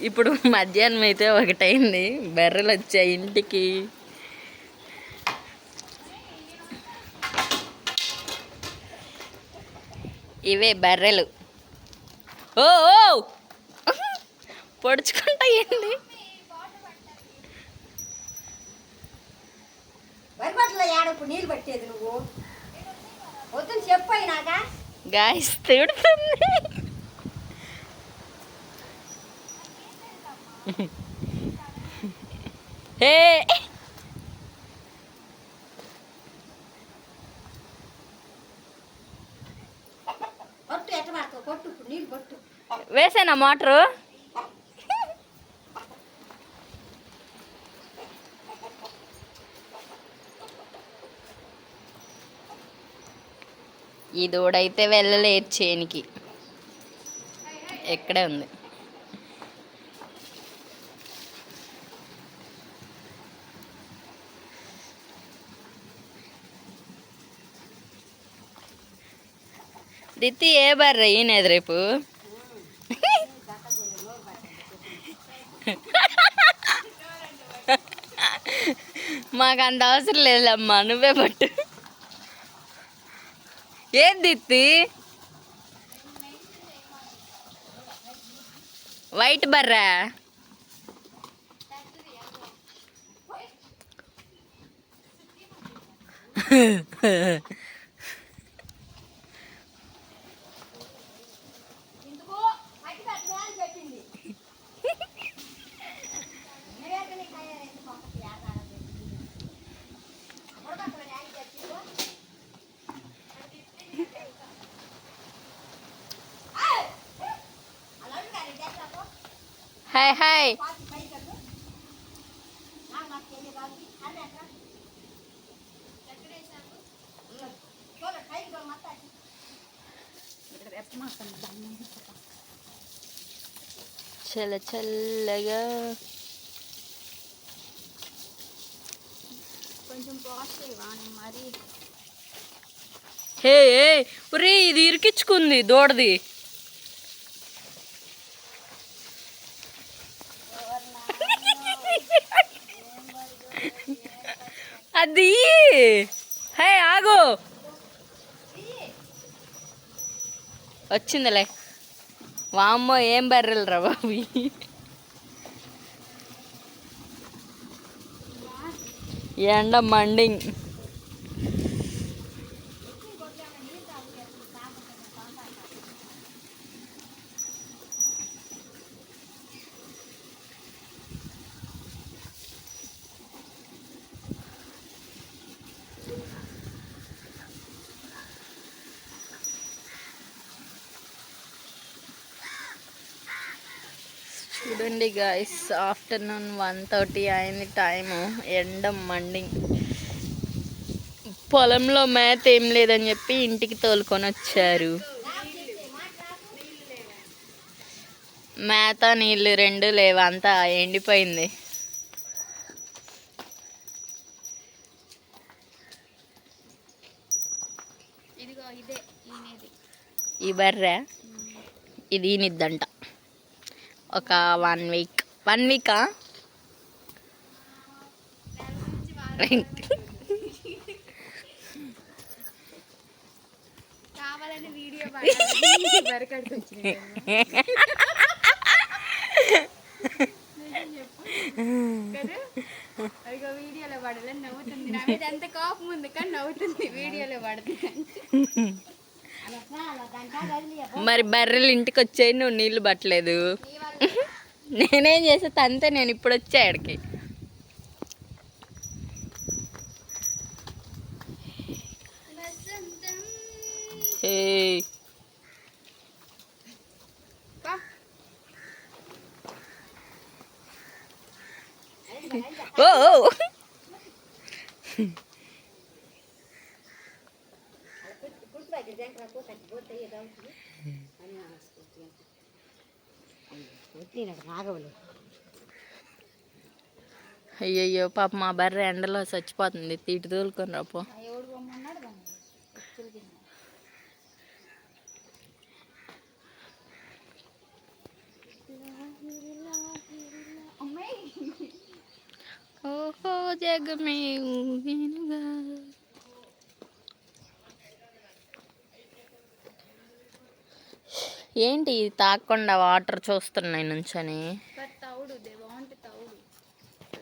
ఇప్పుడు మధ్యాహ్నం అయితే 1 అయింది. బర్రెలు వచ్చాయి ఇంటికి. ఇవే బర్రెలు. ఓ పొడుచుకుంటా ఏంది? గాయస్ తిడుతుంది. హే వేసేనా మోటరు? ఈ దూడైతే వెళ్ళలేదు చేనికి, ఎక్కడే ఉంది. దిత్తి ఏ బర్రె ఈయనేది రేపు? మాకు అంత అవసరం లేదమ్మా, నువ్వే పట్టు. ఏం దిత్తి? వైట్ బర్రా? హాయ్ హాయ్. చల్ల చల్లగా కొంచెం మరి. హే ఒరే, ఇది ఇరికించుకుంది దూడది. అది హే ఆగు, వచ్చిందిలే. వామ్మో, ఏం బర్రెలు రా బాబు. ఎండ మండింగ్. చూడండి గాయస్, ఆఫ్టర్నూన్ 1:30 అయింది టైము. ఎండ మండింగ్. పొలంలో మేత ఏం లేదని చెప్పి ఇంటికి తోలుకొని వచ్చారు. మేత నీళ్ళు 2 లేవు, అంతా ఎండిపోయింది. ఈ బర్రె ఇది ఈనిద్దంట ఒక 1 వీక్. 1 వీకా? కావాలని వీడియో వీడియోలో పడాలని నవ్వుతుంది. నా మీద ఎంత కోపం ఉంది కానీ నవ్వుతుంది వీడియోలో పడుతుంది. మరి బర్రెలు ఇంటికి వచ్చాయి, నువ్వు నీళ్ళు పట్టలేదు. నేనేం చేసా అంతే, నేను ఇప్పుడు వచ్చా ఆడికి. ఓ అయ్యయ్యో పాప, మా బర్రె ఎండలో చచ్చిపోతుంది. తీటి తోలుకొని రాపో. జగమే ఊగెనుగా. ఏంటి ఇది తాగకుండా వాటర్ చూస్తున్నాయి నుంచని? బట్ తౌడు దే వాంట్ తౌడు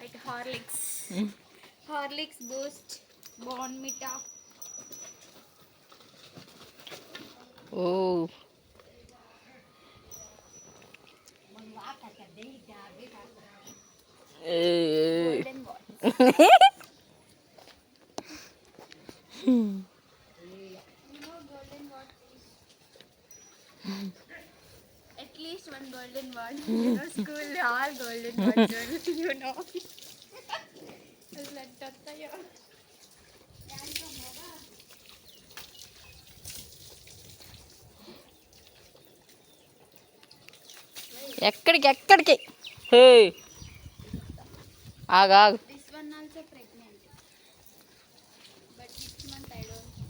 like Horlicks Horlicks Boost Bournvita. ఓ golden ball golden word at least one golden word. You know, school all golden words only, you know. అసలు ఎంత వస్తాయో. ఎక్కడికి ఎక్కడికి? హే ఆగాగు. This one also pregnant, but which month I don't know.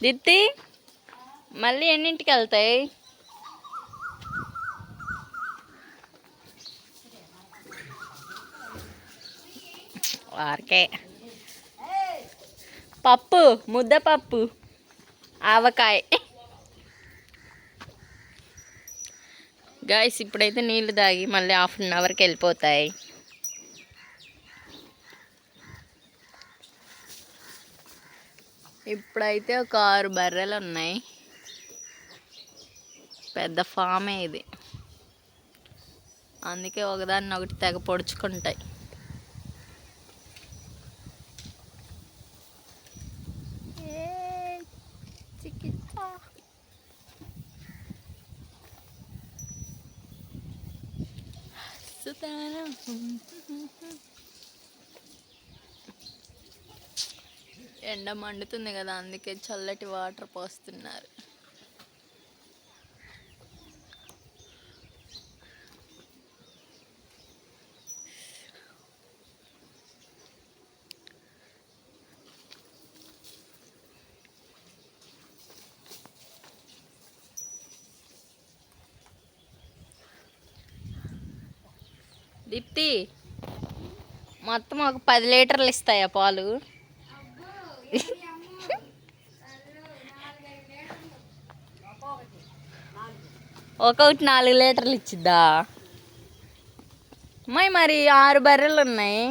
దిత్తి మళ్ళీ ఎన్నింటికి వెళ్తాయి? వారికే పప్పు, ముద్దపప్పు, ఆవకాయ. గాయస్ ఇప్పుడైతే నీళ్ళు తాగి మళ్ళీ 1/2 అవర్కి వెళ్ళిపోతాయి. ఇప్పుడైతే ఒక 6 బర్రెలు ఉన్నాయి. పెద్ద ఫామే ఇది, అందుకే ఒకదాన్ని ఒకటి తెగ పొడుచుకుంటాయి. ఎండ మండుతుంది కదా, అందుకే చల్లటి వాటర్ పోస్తున్నారు. దీప్తి మొత్తం ఒక 10 లీటర్లు ఇస్తాయా పాలు? ఒక్కొక్కటి 4 లీటర్లు ఇచ్చిద్దా? మరి 6 బర్రెలు ఉన్నాయి.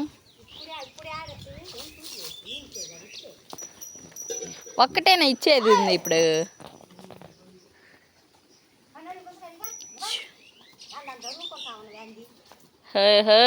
ఒక్కటేనా ఇచ్చేది ఉంది ఇప్పుడు? హే హే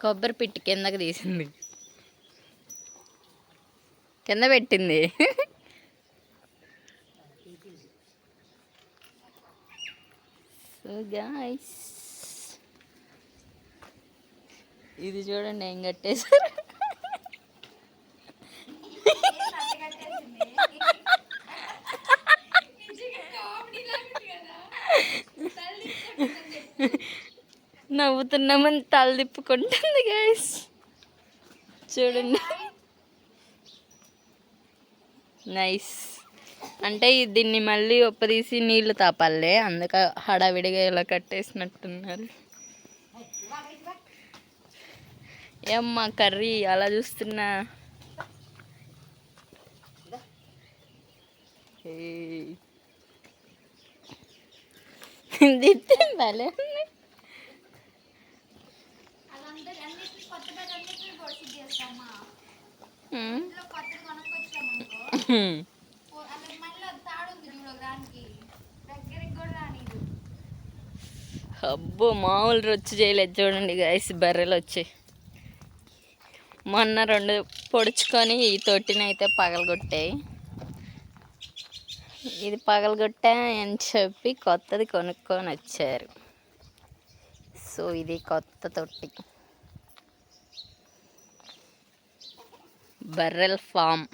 కొబ్బరి పిట్టి కిందకి తీసింది, కింద పెట్టింది. సో గాయ్స్ ఇది చూడండి ఏం కట్టేశారు. నవ్వుతున్నామని తల తిప్పుకుంటుంది గాయస్, చూడండి. నైస్. అంటే దీన్ని మళ్ళీ ఒప్పదీసి నీళ్లు తాపాలే, అందుక హడావిడిగా ఇలా కట్టేసినట్టున్నారు. ఏమ్మా కర్రీ అలా చూస్తున్నా? భలే ఉంది. అబ్బో మామూలు రుచి చేయలేదు చూడండి గాయస్. బర్రెలు వచ్చాయి. మొన్న 2 పొడుచుకొని ఈ తొట్టినైతే పగలగొట్టాయి. ఇది పగలగొట్టా అని చెప్పి కొత్తది కొనుక్కొని వచ్చారు. సో ఇది కొత్త తొట్టి. బర్రెల్ farm.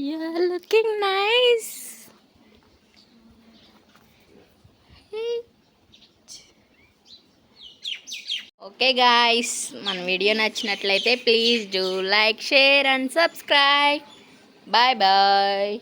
You're looking nice. Okay guys, మన వీడియో నచ్చినట్లయితే please do like, share and subscribe. Bye bye.